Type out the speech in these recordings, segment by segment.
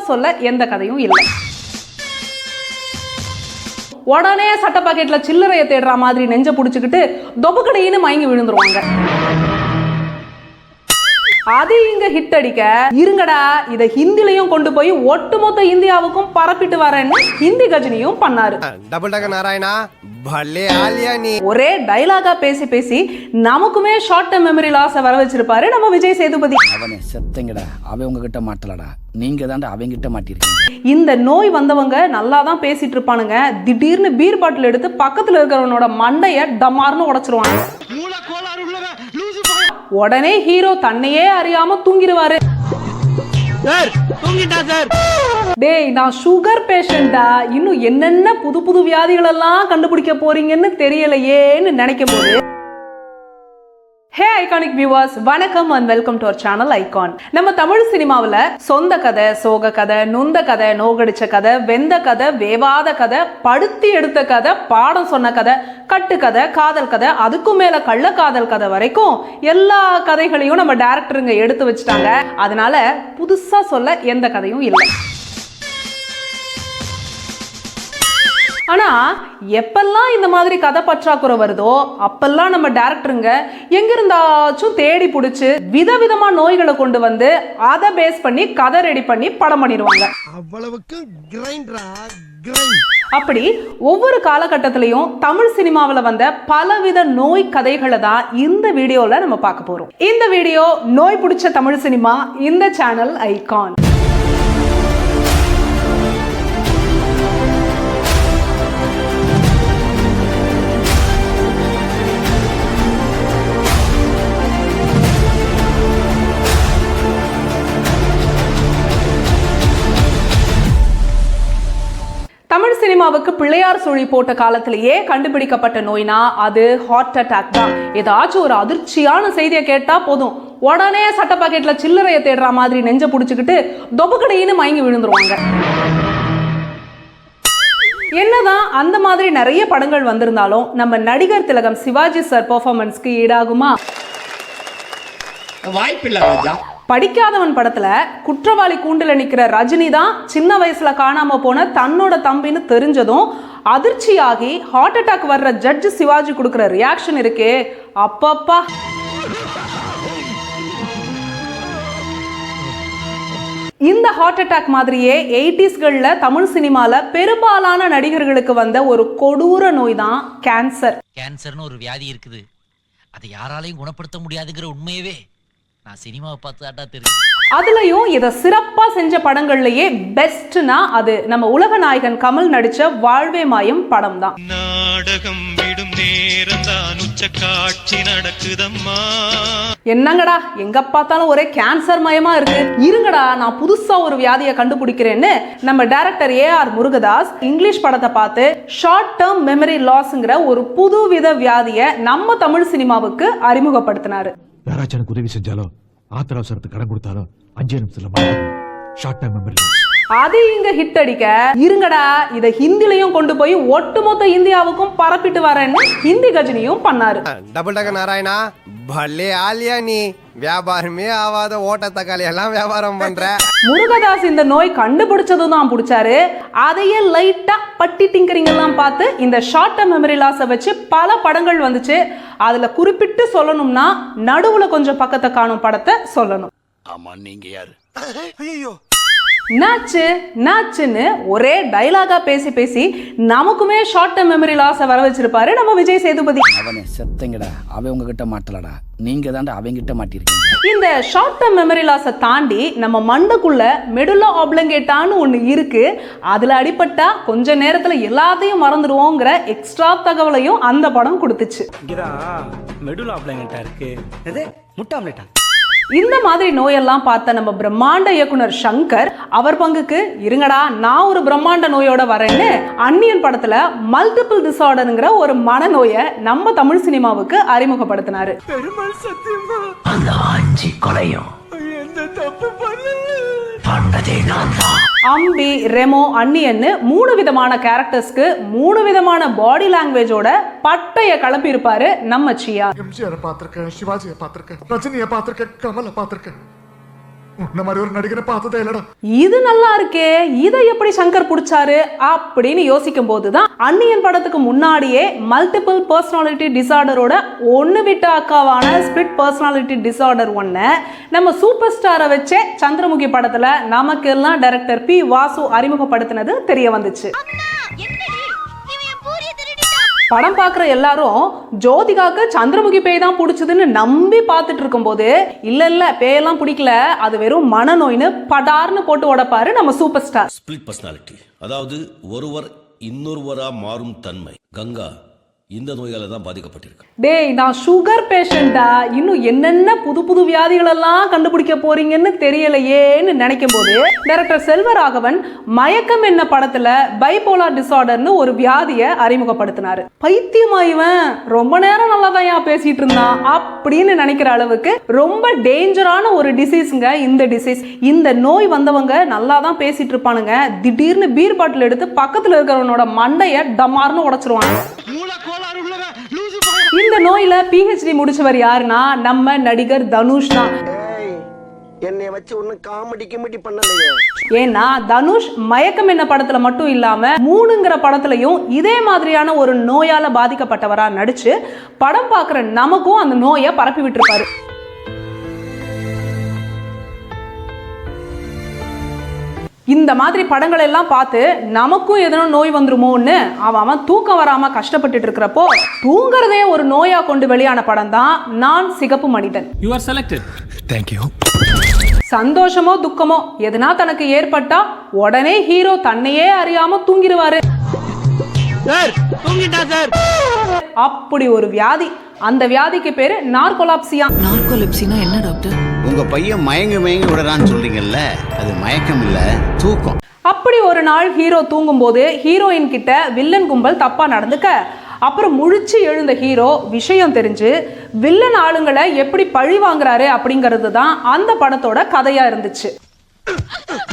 சொல்ல எந்த கதையும் இல்லை. உடனே சட்ட பாக்கெட்ல சில்லறையை தேடுற மாதிரி நெஞ்ச புடிச்சுக்கிட்டு தொபக்கடையின்னு மயங்கி விழுந்துருவாங்க. அது இங்க ஹிட் அடிக்க இருங்கடா இத ஹிந்திலையும் கொண்டு போய் ஒட்டுமொத்த இந்தியாவுக்கும் பரப்பிட்டு வரேன்னு ஹிந்தி கஜினியும் பண்ணாரு. டபுள் டக்க நாராயணா பல்லே ஆலியா நீ. ஒரே டைலாகா பேசி பேசி நமக்குமே ஷார்ட் டர்ம் மெமரி லாஸை வர வச்சிருப்பாரு நம்ம விஜய் சேதுபதி. அவனே செத்தங்கடா, அவன் உங்ககிட்ட மாட்டலடா, நீங்க தாண்டா அவங்கிட்ட மாட்டிருக்கீங்க. இந்த நோய் வந்தவங்க நல்லா தான் பேசிட்டு இருப்பானுங்க, திடீர்னு பீர் பாட்டில் எடுத்து பக்கத்துல இருக்கிறவனோட மண்டைய டமார்னு உடைச்சிருவாங்க. உடனே ஹீரோ தன்னையே அறியாம தூங்கிடுவாரு. டேய் நான் சுகர் பேஷண்டா, இன்னும் என்னென்ன புது புது வியாதிகள் எல்லாம் கண்டுபிடிக்க போறீங்கன்னு தெரியலையேன்னு நினைக்கும் போது ஹே ஐகானிக் வியூவர்ஸ், வணக்கம் and welcome to our channel Icon. நம்ம தமிழ் சினிமாவில் சொந்த கதை, சோக கதை, நொந்த கதை, நோகடிச்ச கதை, வெந்த கதை, வேவாத கதை, படுத்தி எடுத்த கதை, பாடம் சொன்ன கதை, கட்டுக்கதை, காதல் கதை, அதுக்கும் மேல கள்ள காதல் கதை வரைக்கும் எல்லா கதைகளையும் நம்ம டைரக்டருங்க எடுத்து வச்சுட்டாங்க. அதனால புதுசா சொல்ல எந்த கதையும் இல்லை. ஆனா எப்பெல்லாம் இந்த மாதிரி கதை பற்றாக்குறை வருதோ அப்பெல்லாம் நம்ம டைரக்டருங்க எங்கிருந்தாச்சும் தேடி பிடிச்சு விதவிதமா நோய்களை கொண்டு வந்து அதை பேஸ் பண்ணி கதை ரெடி பண்ணி படம் பண்ணிடுவாங்க. அப்படி ஒவ்வொரு காலகட்டத்திலையும் தமிழ் சினிமாவில் வந்த பலவித நோய் கதைகளை தான் இந்த வீடியோல நம்ம பார்க்க போறோம். இந்த வீடியோ நோய் பிடிச்ச தமிழ் சினிமா, இந்த சேனல் ஐகான். தமிழ் சினிமாவுக்கு பிள்ளையார் சுழி போட்ட காலத்திலேயே கண்டுபிடிக்கப்பட்ட நோய்னா அது ஹார்ட் அட்டாக் தான். ஏதாச்சும் ஒரு அதிர்ச்சியான செய்தியை கேட்டா போதும் உடனே சட்ட பாக்கெட்ல சில்லறையை தேடுற மாதிரி நெஞ்ச புடிச்சுக்கிட்டு தொபக்கடையின்னு மயங்கி விழுந்துருவாங்க. என்னதான் அந்த மாதிரி நிறைய படங்கள் வந்திருந்தாலும் நம்ம நடிகர் திலகம் சிவாஜி சார் பெர்ஃபார்மன்ஸ்க்கு ஈடாகுமா? வாய்ப்பில்லை ராஜா. படிக்காதவன் படத்துல குற்றவாளி கூண்டுல நிக்கிற ரஜினி தான் சின்ன வயசுல காணாம போன தன்னோட தம்பின்னு தெரிஞ்சதும் அதிர்ச்சியாகி ஹார்ட் அட்டாக் வர்ற ஜட்ஜ் சிவாஜி கொடுக்கிற ரியாக்ஷன் இருக்கே, அப்பப்பா. இந்த ஹார்ட் அட்டாக் மாதிரியே 80ஸ்கள்ல தமிழ் சினிமால பெரும்பாலான நடிகர்களுக்கு வந்த ஒரு கொடூர நோய் தான் கேன்சர். கேன்சர்னு ஒரு வியாதி இருக்குது, அதை யாராலையும் குணப்படுத்த முடியாதுங்கிற உண்மையவே நான் சினிமாவை பார்த்து தாட்டா தெரியும். அதுலயும் இதை சிறப்பா செஞ்ச படங்கள்லயே பெஸ்ட்னா அது நம்ம உலக நாயகன் கமல் நடிச்ச வாழ்வே மாயம் படம் தான். நாடகம் விடும் நேரம் தான் உச்ச காட்சி நடக்குதம்மா. என்னங்கடா எங்க பார்த்தாலும் ஒரே கேன்சர் மயமா இருக்கு, இருங்கடா நான் புதுசா ஒரு வியாதியை கண்டுபிடிக்கிறேன்னு நம்ம டைரக்டர் ஏஆர் முருகதாஸ் இங்கிலீஷ் படத்தை பார்த்து ஷார்ட் டர்ம் மெமரி லாஸ்ங்கிற ஒரு புதுவித வியாதியை நம்ம தமிழ் சினிமாவுக்கு அறிமுகப்படுத்தினாரு. யாராச்சும் எனக்கு உதவி செஞ்சாலோ ஆத்திர அவசரத்துக்கு கடன் கொடுத்தாலோ 5 நிமிஷத்துல ஷார்ட் டைம் மெமரி லாஸ். அது இங்க ஹிட் அடிக்க இருங்கடா இத ஹிந்திலையும் கொண்டு போய் ஒட்டுமொத்த இந்தியாவுக்கும் பரப்பிட்டு வரேன்னு ஹிந்தி கஜினியும் பண்ணாரு. டபுள் டக்க நாராயணா பல்லே ஆலியா நீ. வியாபாரமே ஆவாத ஓட்ட தக்காளி எல்லாம் வியாபாரம் பண்ற. முருகதாஸ் இந்த நோய் கண்டுபிடிச்சதும் தான் பிடிச்சாரு. அதையே லைட்டா பட்டி டிங்கரிங் எல்லாம் பார்த்து இந்த ஷார்ட் டர்ம் மெமரி லாஸை வச்சு பல படங்கள் வந்துச்சு. அதுல குறிப்பிட்டு சொல்லணும்னா நடுவுல கொஞ்சம் பக்கத்தை காணும் படத்தை சொல்லணும். ஆமா, நீங்க யாரு? ஐயோ நாச்சு நாச்சுன்னு ஒரே டைலாகா பேசி பேசி நமக்குமே ஷார்ட் டர்ம் மெமரி லாஸை வர வச்சிருப்பாரு நம்ம விஜய் சேதுபதி. அவனே செத்தங்கடா, அவன் உங்ககிட்ட மாட்டலடா, நீங்க தாண்டா அவங்கிட்ட மாட்டிருக்கீங்க. இந்த ஷார்ட் டர்ம் மெமரி லாஸை தாண்டி நம்ம மண்டைக்குள்ள மெடுலா ஆப்லங்கேட்டான்னு ஒன்று இருக்கு. அதுல அடிபட்டா கொஞ்ச நேரத்துல எல்லாத்தையும் மறந்துடுவோங்கிற எக்ஸ்ட்ரா தகவலையும் அந்த படம் கொடுத்துச்சு. மெடுலா ஆப்லங்கேட்டா இருக்கு, எது முட்டை ஆம்லெட்டா? இந்த மாதிரி நோயெல்லாம் பார்த்த நம்ம பிரம்மாண்ட இயக்குனர் சங்கர் அவர் பங்குக்கு இருங்கடா நான் ஒரு பிரம்மாண்ட நோயோட வரேன்னு அந்நியன் படத்துல மல்டிபிள் டிசார்டர்ங்கிற ஒரு மனநோயை நம்ம தமிழ் சினிமாவுக்கு அறிமுகப்படுத்தினாரு. பெருமாள் சத்தியமா அந்த 5 கொலையும் எந்த தப்பு பண்ணல. அம்பி, ரெமோ, அன்னியன்னு 3 விதமான கேரக்டர்ஸ்க்கு 3 விதமான பாடி லாங்குவேஜோட பட்டைய கிளப்பி இருப்பாரு நம்ம சியா. எம்ஜிஆர் பார்த்திருக்கேன், சிவாஜியை பார்த்திருக்கேன், ரஜினியை பார்த்திருக்கேன், கமலை பார்த்திருக்கேன். இந்த மாதிரி ஒரு நடிகரை பார்த்ததே இல்லடா. இது நல்லா இருக்கே, இதை எப்படி சங்கர் புடிச்சாரு அப்படின்னு யோசிக்கும் போதுதான் அந்நியன் படத்துக்கு முன்னாடியே மல்டிபிள் பர்சனாலிட்டி டிசார்டரோட ஒன்னு விட்ட அக்காவான ஸ்பிளிட் பர்சனாலிட்டி டிசார்டர் ஒன்ன நம்ம சூப்பர் ஸ்டாரை வச்சே சந்திரமுகி படத்துல நமக்கெல்லாம் டைரக்டர் பி வாசு அறிமுகப்படுத்தினது தெரிய வந்துச்சு. படம் பார்க்குற எல்லாரும் ஜோதிகாக்கு சந்திரமுகி பேய் தான் பிடிச்சதுன்னு நம்பி பார்த்துட்டு இருக்கும்போது இல்ல பேயெல்லாம் பிடிக்கல, அது வெறும் மனநோயின்னு படார்னு போட்டு உடைப்பாரு நம்ம சூப்பர் ஸ்டார். ஸ்பிளிட் பர்சனாலிட்டி, அதாவது ஒருவர் இன்னொருவரா மாறும் தன்மை. கங்கா இந்த நோயால தான் பாதிக்கப்பட்டிருக்கு. டேய், நான் சுகர் பேஷண்டா, இன்னும் என்னென்ன புது புது வியாதிகள் எல்லாம் கண்டுபிடிக்க போறீங்கன்னு தெரியலையேன்னு நினைக்கும் போது டைரக்டர் செல்வராகவன் மயக்கம் என்ன படத்துல பைபோலார் டிசார்டர்னு ஒரு வியாதியை அறிமுகப்படுத்தினாரு. பைத்தியமாயிவன் ரொம்ப நேரம் நல்லா தான் பேசிட்டு இருந்தான் அப்படின்னு நினைக்கிற அளவுக்கு ரொம்ப டேஞ்சரான ஒரு டிசீஸ்ங்க இந்த டிசீஸ். இந்த நோய் வந்தவங்க நல்லா தான் பேசிட்டு இருப்பானுங்க, திடீர்னு பீர் பாட்டில் எடுத்து பக்கத்துல இருக்கிறவனோட மண்டைய டமார்னு உடைச்சிருவாங்க. இந்த நோயில PhD முடிச்சவர் யாருன்னா நம்ம நடிகர் தனுஷ் தான். என்னை வச்சு ஒண்ணு காமெடி பண்ணலையே. ஏன்னா தனுஷ் மயக்கம் என்ன படத்துல மட்டும் இல்லாம 3ங்கிற படத்துலயும் இதே மாதிரியான ஒரு நோயால பாதிக்கப்பட்டவரா நடிச்சு படம் பார்க்குற நமக்கும் அந்த நோயை பரப்பி விட்டுருப்பாரு. இந்த மாதிரி படங்கள் எல்லாம் பார்த்து நமக்கும் எதனா நோய் வந்துருமோன்னு அவன் தூக்கம் வராம கஷ்டப்பட்டுட்டு இருக்கிறப்போ தூங்குறதே ஒரு நோயா கொண்டு வெளியான படம் தான் நான் சிகப்பு மனிதன். You are selected. Thank you. சந்தோஷமோ துக்கமோ எதனா தனக்கு ஏற்பட்டா உடனே ஹீரோ தன்னையே அறியாம தூங்கிடுவாரு. அப்படி ஒரு வியாதி, அந்த வியாதிக்கு பேரு நார்கோலாப்சியா. நார்கோலெப்சினா என்ன டாக்டர்? உங்க பையன் மயங்கி விடுறான்னு சொல்றீங்கல்ல, அது மயக்கம் இல்ல, தூக்கம். அப்படி ஒரு நாள் ஹீரோ தூங்கும்போது ஹீரோயின் கிட்ட வில்லன் கும்பல் தப்பா நடந்துக்க, அப்புறம் முழிச்சு எழுந்த ஹீரோ விஷயம் தெரிஞ்சு வில்லன் ஆளுங்களை எப்படி பழி வாங்குறாரு அப்படிங்கிறது தான் அந்த படத்தோட கதையா இருந்துச்சு.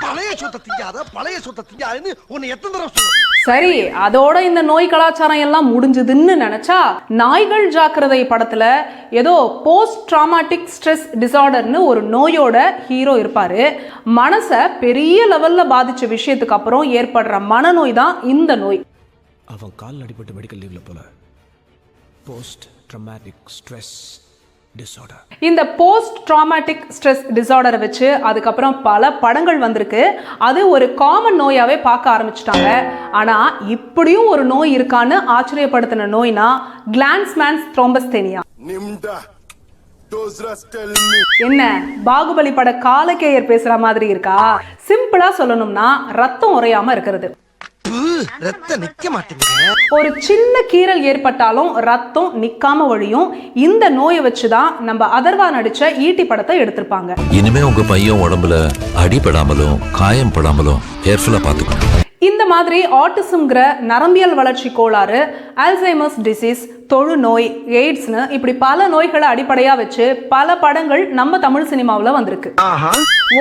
பழைய சொத்தை திங்காதுன்னு உன்னை எத்தனை தடவை சொல்றது? சரி, அதோட இந்த நோய் கலாச்சாரம் எல்லாம் முடிஞ்சதுன்னு நினைச்சா நாய்கள் ஜாக்கிரதை படத்துல ஏதோ போஸ்ட் ட்ராமாட்டிக் ஸ்ட்ரெஸ் டிசார்டர்னு ஒரு நோயோட ஹீரோ இருப்பாரு. மனசை பெரிய லெவல்ல பாதிச்ச விஷயத்துக்கு அப்புறம் ஏற்படுற மனநோய் தான் இந்த நோய். அவன் கால் அடிபட்டு மெடிக்கல் லீவ்ல போல. Post dramatic stress disorder. இந்த போஸ்ட் ட்ராமாட்டிக் ஸ்ட்ரெஸ் டிசார்டரை வச்சு அதுக்கப்புறம் பல படங்கள் வந்திருக்கு. அது ஒரு காமன் நோயாவே பார்க்க ஆரம்பிச்சிட்டாங்க. ஆனா இப்படியும் ஒரு நோய் இருக்கான்னு ஆச்சரியப்படுத்தின நோய்னா கிளான்ஸ்மேன்ஸ் த்ரோம்பஸ்தேனியா. என்ன பாகுபலி பட காலக்கேயர் பேசுற மாதிரி இருக்கா? சிம்பிளா சொல்லணும்னா ரத்தம் உறையாம இருக்கிறது. ரத்தம் நிக்க மாட்டேங்குது. ஒரு சின்ன கீறல் ஏற்பட்டாலும் ரத்தம் நிக்காம வழியும். இந்த நோயை வச்சுதான் நம்ம அதர்வா நடிச்ச ஈட்டி படத்தை எடுத்திருப்பாங்க. இனிமே உங்க பையன் உடம்புல அடிபடாமலும் காயம் படாமலும் கேர்ஃபுல்லா பாத்துக்கணும். இந்த மாதிரி ஆட்டிசம்ங்கிற நரம்பியல் வளர்ச்சி கோளாறு, அல்சைமர்ஸ் டிசீஸ், தொழுநோய், எய்ட்ஸ்னு இப்படி பல நோய்களை அடிப்படையா வச்சு பல படங்கள் நம்ம தமிழ் சினிமாவில் வந்திருக்கு.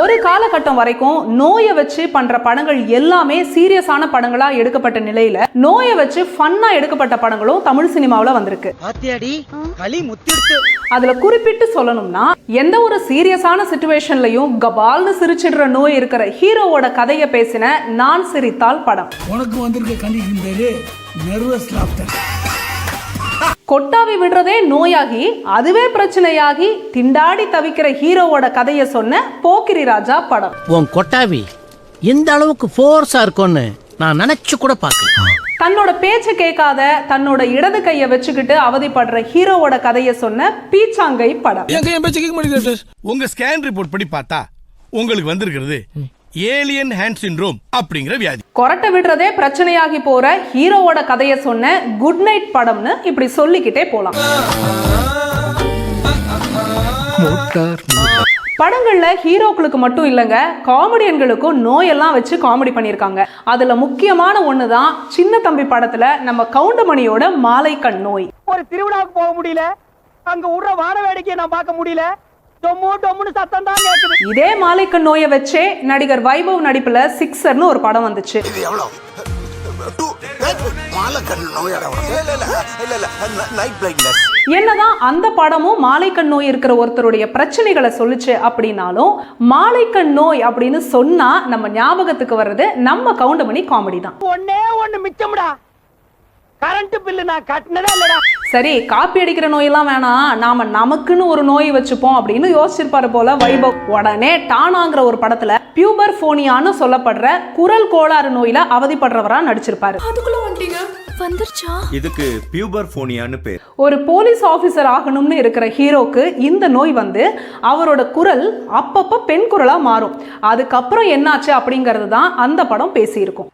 ஒரு காலகட்டம் வரைக்கும் நோயை வச்சு பண்ற படங்கள் எல்லாமே சீரியஸான படங்களா எடுக்கப்பட்ட நிலையில நோயை வச்சு ஃபன்னா எடுக்கப்பட்ட படங்களும் தமிழ் சினிமாவில் வந்திருக்கு. அதுல குறிப்பிட்டு சொல்லணும்னா எந்த ஒரு சீரியஸான சிச்சுவேஷன்லயும் கபால்னு சிரிச்சிடுற நோய் இருக்கிற ஹீரோவோட கதையை பேசின நான் சிரித்தால் படம். உனக்கு வந்திருக்க கண்டிஷன் பேரு நர்வஸ் லாஃப்டர். கொட்டாவி விடுறதே நோயாகி அதுவே பிரச்சனையாகி திண்டாடி தவிக்கிற ஹீரோவோட கதையை சொன்ன போக்கிரி ராஜா படம். உன் கொட்டாவி எந்த அளவுக்கு ஃபோர்ஸா இருக்கும்னு நான் நினைச்சு கூட பார்க்கல. தன்னோட பேச்ச கேட்காத தன்னோட இடது கையை வச்சுக்கிட்டு அவதிப்படுற ஹீரோவோட கதையை சொன்ன பீச்சாங்கை படம். உங்க ஸ்கேன் ரிப்போர்ட் படி பார்த்தா உங்களுக்கு வந்திருக்கிறது ஏலியன் ஹேண்ட் சிண்ட்ரோம் அப்படிங்கிற வியாதி. கொரட்டை விடுறதே பிரச்சனையாகி போற ஹீரோவோட கதையை சொன்ன குட் நைட் படம்னு இப்படி சொல்லிக்கிட்டே போலாம். படங்கள்ல ஹீரோக்களுக்கு மட்டும் இல்லைங்க, காமெடியன்களுக்கும் நோயெல்லாம் வச்சு காமெடி பண்ணியிருக்காங்க. அதுல முக்கியமான ஒண்ணுதான் சின்ன தம்பி படத்துல நம்ம கவுண்டமணியோட மாலை கண் நோய். ஒரு திருவிழாவுக்கு போக முடியல, அங்க விடுற வான வேடிக்கையை நான் பார்க்க முடியல, சத்தம் தான் கேக்குது. இதே மாலைக்கண் நோயை வச்சே நடிகர் வைபவ் நடிப்புல சிக்ஸர்னு ஒரு படம் வந்துச்சு. என்னதான் அந்த படமும் மாலைக்கண் நோய் இருக்கிற ஒருத்தருடைய பிரச்சனைகளை சொல்லுச்சு அப்படின்னாலும் மாலைக்கண் நோய் அப்படின்னு சொன்னா நம்ம ஞாபகத்துக்கு வர்றது நம்ம கவுண்டமணி காமெடி தான். ஒண்ணே ஒண்ணு மிச்சம்டா, கரண்ட் பில்லு நான் கட்டினதே இல்லடா. சரி, காப்பி அடிக்கிற நோயெல்லாம் வேணாம், நாம நமக்குன்னு ஒரு நோய் வச்சுப்போம் அப்படின்னு யோசிச்சிருப்பாரு போல வைபவ். உடனே டானாங்கிற ஒரு படத்துல பியூபர் போனியான்னு சொல்லப்படுற குரல் கோளாறு நோயில அவதிப்படுறவரா நடிச்சிருப்பாரு. இதுக்கு பியூபர் போனியான்னு பேர். ஒரு போலீஸ் ஆபீசர் ஆகணும்னு இருக்கிற ஹீரோக்கு இந்த நோய் வந்து அவரோட குரல் அப்பப்ப பெண் குரலா மாறும். அதுக்கப்புறம் என்னாச்சு அப்படிங்கிறது தான் அந்த படம் பேசியிருக்கும்.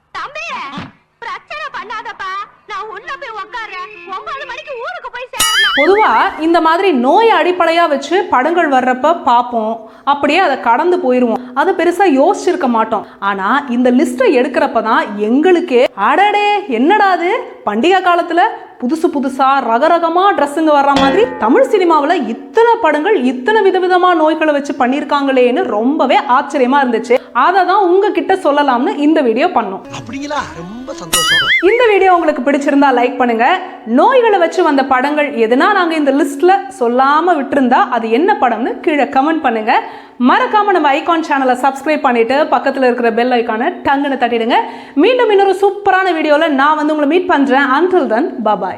பொதுவா இந்த மாதிரி நோயை அடிப்படையா வச்சு படங்கள் வர்றப்ப பார்ப்போம், அப்படியே அதை கடந்து போயிருவோம், அதை பெருசா யோசிச்சிருக்க மாட்டோம். ஆனா இந்த லிஸ்ட்டை எடுக்கிறப்பதான் எங்களுக்கே அடடே என்னடா அது, பண்டிகை காலத்துல புதுசு புதுசா ரகரகமா ட்ரெஸ்ஸுங்க வர்ற மாதிரி தமிழ் சினிமாவில் இத்தனை படங்கள் இத்தனை விதவிதமா நோய்களை வச்சு பண்ணியிருக்காங்களேன்னு ரொம்பவே ஆச்சரியமா இருந்துச்சு. அதை தான் உங்ககிட்ட சொல்லலாம்னு இந்த வீடியோ பண்ணோம். அப்படிங்களா? ரொம்ப சந்தோஷம். இந்த வீடியோ உங்களுக்கு பிடிச்சிருந்தா லைக் பண்ணுங்க. நோய்களை வச்சு வந்த படங்கள் எதுனா நாங்க இந்த லிஸ்ட்ல சொல்லாம விட்டுருந்தா அது என்ன படம்னு கீழே கமெண்ட் பண்ணுங்க. மறக்காம நம்ம ஐகான் சேனலை சப்ஸ்கிரைப் பண்ணிட்டு பக்கத்துல இருக்கிற பெல் ஐகானை டங்குன்னு தட்டிடுங்க. மீண்டும் இன்னொரு சூப்பரான வீடியோல நான் வந்து உங்களை மீட் பண்றேன். Until then, bye bye.